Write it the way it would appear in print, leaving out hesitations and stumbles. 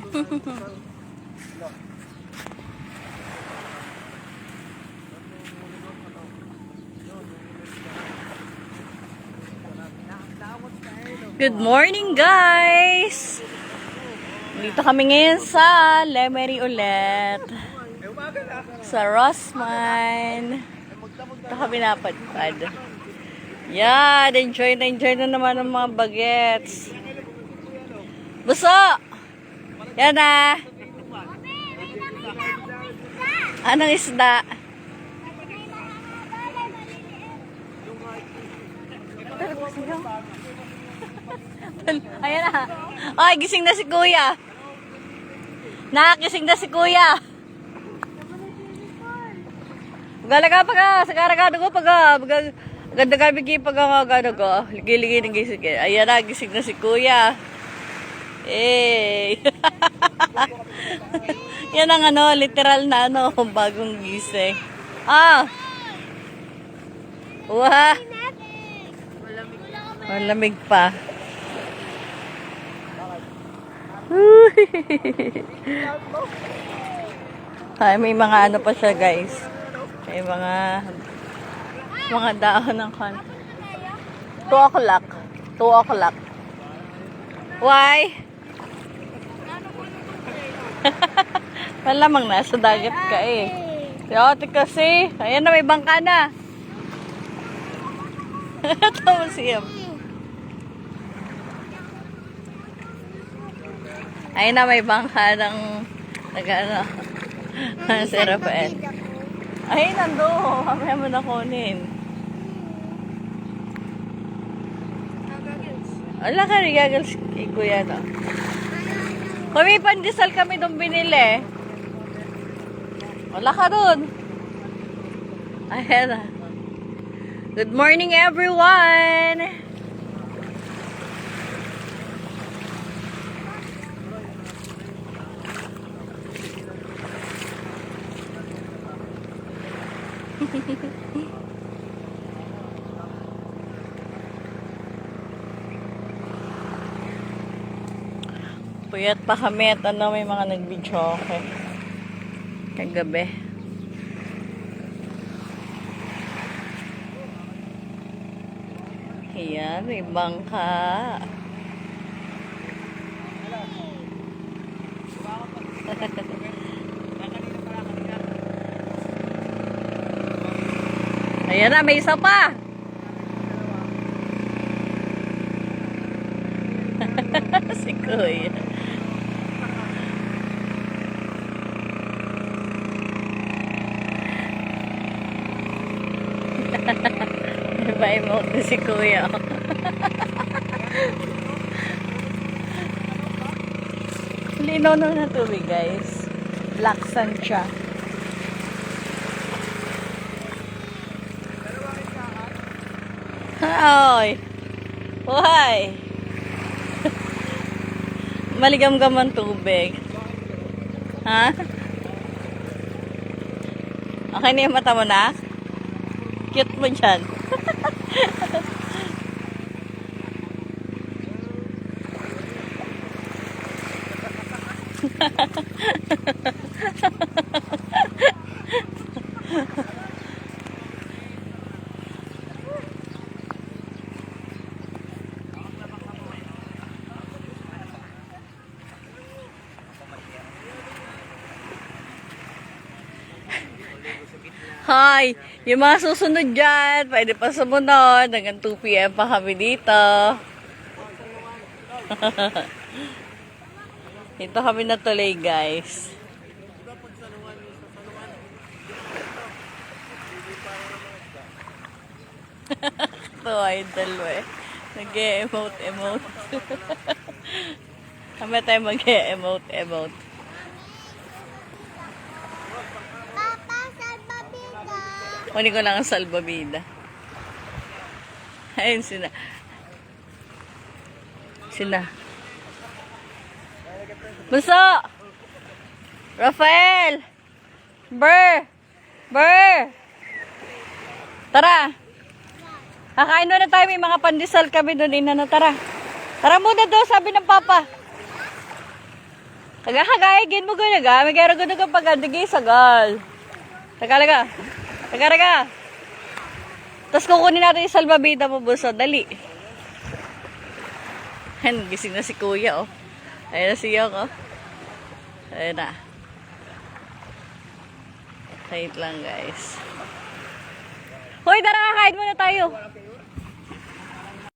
Good morning, guys! Dito kami ngayon sa Lemery ulit. Sa Rossman. Dito kami napadpad. Yan! Enjoy na naman ng mga bagets. Buso! Yan na! Anong isda? Ayan na. Ay, gising na si Kuya. Nakakising na si Kuya. Galaga pa ka. Sa karagado ko pag ganda gabi ki pag gano ko. Ligi-ligi ng gising. Ayan na, gising na si Kuya. Eh. Yan ang ano, literal na ano, bagong gising. Ah. Wah. Malamig pa. Ay, may mga ano pa siya, guys. May mga dahon ng kan. 2 o'clock. 2 o'clock. Why? Malamang nasa dagat ka eh. Yote kasi. Ayan na, may bangka na. Tawa siya. Ayun na, may bangka ng nag-ano, si Rafael. Ay, nando. Kamaya mo na kunin. Wala ka rin gagals kay Kuya, no? Kami pandesal kami doon binili. Wala ka doon. Ayan na. Good morning, everyone! Puyat pa kami at ano, may mga nag-video okay. Kagabi. Ayan, may bangka. Ayan na, may isa pa. Si Kuya. Iba-emote na si Kuya. Linaw na tubig, guys. Black sand siya. Ay. Why? Maligam-gam ang tubig. Ha? Okay na yung mata mo na? Cute mo dyan. Hi! Yung mga susunod dyan, pwede pa sumunod. Hanggang 2 PM pa kami dito. Ito kami natuloy, guys. Ito ay dalawa eh. Nag-e-emote. Kami tayo mag-e-emote. Kunin ko lang ang salbabida. Ayun sila. Buso! Rafael! Burr! Tara! Kakain na tayo. May mga pandesal kami doon. Tara. Tara muna daw, sabi ng papa. Agakagaigin mo gano'n ga. May gano'n gano'n ka pag-adigay sagal. Tagalaga. Tagalaga. Tapos kukunin natin yung salbabida mo, buso. Dali. Ayan, gising na si kuya, oh. Ayan na si Yok, oh. Ayan na. Wait lang, guys. Hoy, tara, kakain muna tayo.